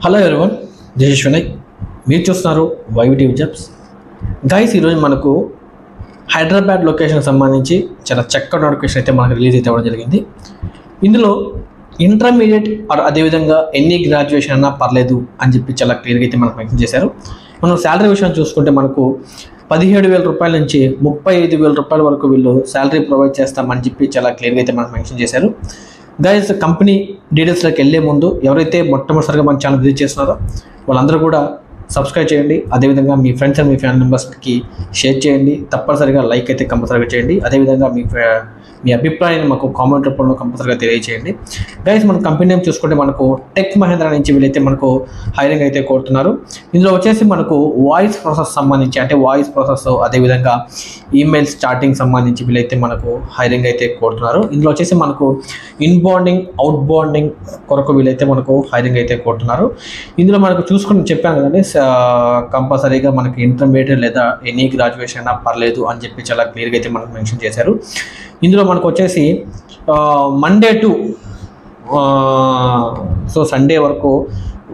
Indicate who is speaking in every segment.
Speaker 1: Hello everyone, this is Vinay. మీరు చూస్తున్నారు వైవిటీవీ jobs. Guys, ఈరోజు మనకు హైదరాబాద్ లొకేషన్కి సంబంధించి చాలా చక్కటి నోటిఫికేషన్ అయితే మనకు రిలీజ్ అయితే అవ్వడం జరిగింది. ఇందులో ఇంటర్మీడియట్ అదేవిధంగా ఎన్ని గ్రాడ్యుయేషన్ అన్నా పర్లేదు అని చెప్పి చాలా క్లియర్గా అయితే మనకు మెన్షన్ చేశారు. మనం శాలరీ విషయం చూసుకుంటే మనకు 17,000 రూపాయల నుంచి 35,000 రూపాయల వరకు వీళ్ళు శాలరీ ప్రొవైడ్ చేస్తామని చెప్పి చాలా క్లియర్గా అయితే మనకు మెన్షన్ చేశారు. గైస్, కంపెనీ డీటెయిల్స్లోకి వెళ్ళే ముందు ఎవరైతే మొట్టమొదటిసారిగా మన ఛానల్ విజిట్ చేస్తున్నారో వాళ్ళందరూ కూడా సబ్స్క్రైబ్ చేయండి. అదేవిధంగా మీ ఫ్రెండ్స్ అండ్ మీ ఫ్యామిలీ మెంబర్స్కి షేర్ చేయండి. తప్పనిసరిగా లైక్ అయితే కంపల్సరీగా చేయండి. అదేవిధంగా మీ అభిప్రాయాన్ని మాకు కామెంట్ రూపంలో కంపల్సరీగా తెలియజేయండి. గైస్, మన కంపెనీ నేమ్ చూసుకుంటే మనకు టెక్ మహేంద్ర నుంచి వీళ్ళైతే మనకు హైరింగ్ అయితే కోరుతున్నారు. ఇందులో వచ్చేసి మనకు వాయిస్ ప్రాసెస్ సంబంధించి అంటే వాయిస్ ప్రాసెస్ అదేవిధంగా ఈమెయిల్ స్టార్టింగ్ సంబంధించి వీళ్ళైతే మనకు హైరింగ్ అయితే కోరుతున్నారు. ఇందులో వచ్చేసి మనకు ఇన్బౌండింగ్ అవుట్బౌండింగ్ కొరకు వీళ్ళైతే మనకు హైరింగ్ అయితే కోరుతున్నారు. ఇందులో మనకు చూసుకుని చెప్పాను కదండి, కంపల్సరీగా మనకి ఇంటర్మీడియట్ లేదా ఎనీ గ్రాడ్యుయేషన్ అయినా పర్లేదు అని చెప్పి చాలా క్లియర్గా అయితే మనకు మెన్షన్ చేశారు. ఇందులో మనకు వచ్చేసి మండే టు సండే వరకు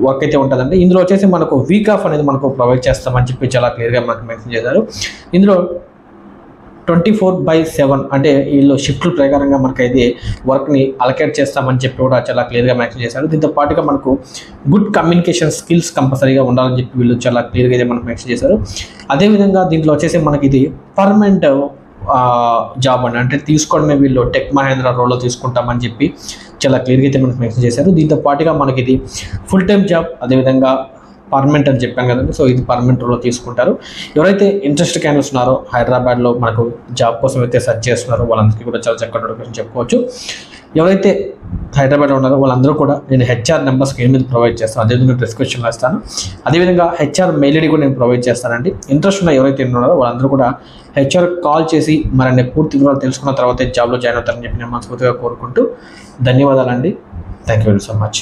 Speaker 1: వర్క్ అయితే ఉంటుందండి. ఇందులో వచ్చేసి మనకు వీక్ ఆఫ్ అనేది మనకు ప్రొవైడ్ చేస్తామని చెప్పి చాలా క్లియర్గా మనకు మెన్షన్ చేశారు. ఇందులో 24/7 అంటే వీళ్ళు షిఫ్ట్ల ప్రకారంగా మనకైతే వర్క్ని అలకేట్ చేస్తామని చెప్పి కూడా చాలా క్లియర్గా మెన్షన్ చేశారు. దీంతో పాటుగా మనకు గుడ్ కమ్యూనికేషన్ స్కిల్స్ కంపల్సరీగా ఉండాలని చెప్పి వీళ్ళు చాలా క్లియర్గా అయితే మనకు మెన్షన్ చేశారు. అదేవిధంగా దీంట్లో వచ్చేసి మనకి ఇది పర్మనెంట్ జాబ్ అని అంటే తీసుకోవడమే వీళ్ళు టెక్ మహేంద్ర రోల్లో తీసుకుంటామని చెప్పి చాలా క్లియర్గా అయితే మనకు మెన్షన్ చేశారు. దీంతో పాటుగా మనకి ఇది ఫుల్ టైం జాబ్ అదేవిధంగా పర్మనెంట్ అని చెప్పాం కదండి. సో ఇది పర్మనెంట్ రోల్లో తీసుకుంటారు. ఎవరైతే ఇంట్రెస్ట్ క్యాండిడేట్స్ ఉన్నారో హైదరాబాద్లో మనకు జాబ్ కోసం అయితే సెర్చ్ చేస్తున్నారో వాళ్ళందరికీ కూడా చాలా చక్కటి నోటిఫికేషన్ చెప్పుకోవచ్చు. ఎవరైతే హైదరాబాద్లో ఉన్నారో వాళ్ళందరూ కూడా నేను హెచ్ఆర్ నెంబర్ స్క్రీన్ మీద ప్రొవైడ్ చేస్తాను. అదేవిధంగా డిస్క్రిప్షన్లో ఇస్తాను. అదేవిధంగా హెచ్ఆర్ మెయిల్ ఐడి కూడా నేను ప్రొవైడ్ చేస్తానండి. ఇంట్రెస్ట్ ఉన్న ఎవరైతే ఉన్నారో వాళ్ళందరూ కూడా హెచ్ఆర్ కాల్ చేసి మరిన్ని పూర్తి వివరాలు తెలుసుకున్న తర్వాత జాబ్లో జాయిన్ అవుతారని చెప్పి నేను మనస్ఫూర్తిగా కోరుకుంటూ ధన్యవాదాలండి. Thank you very so much.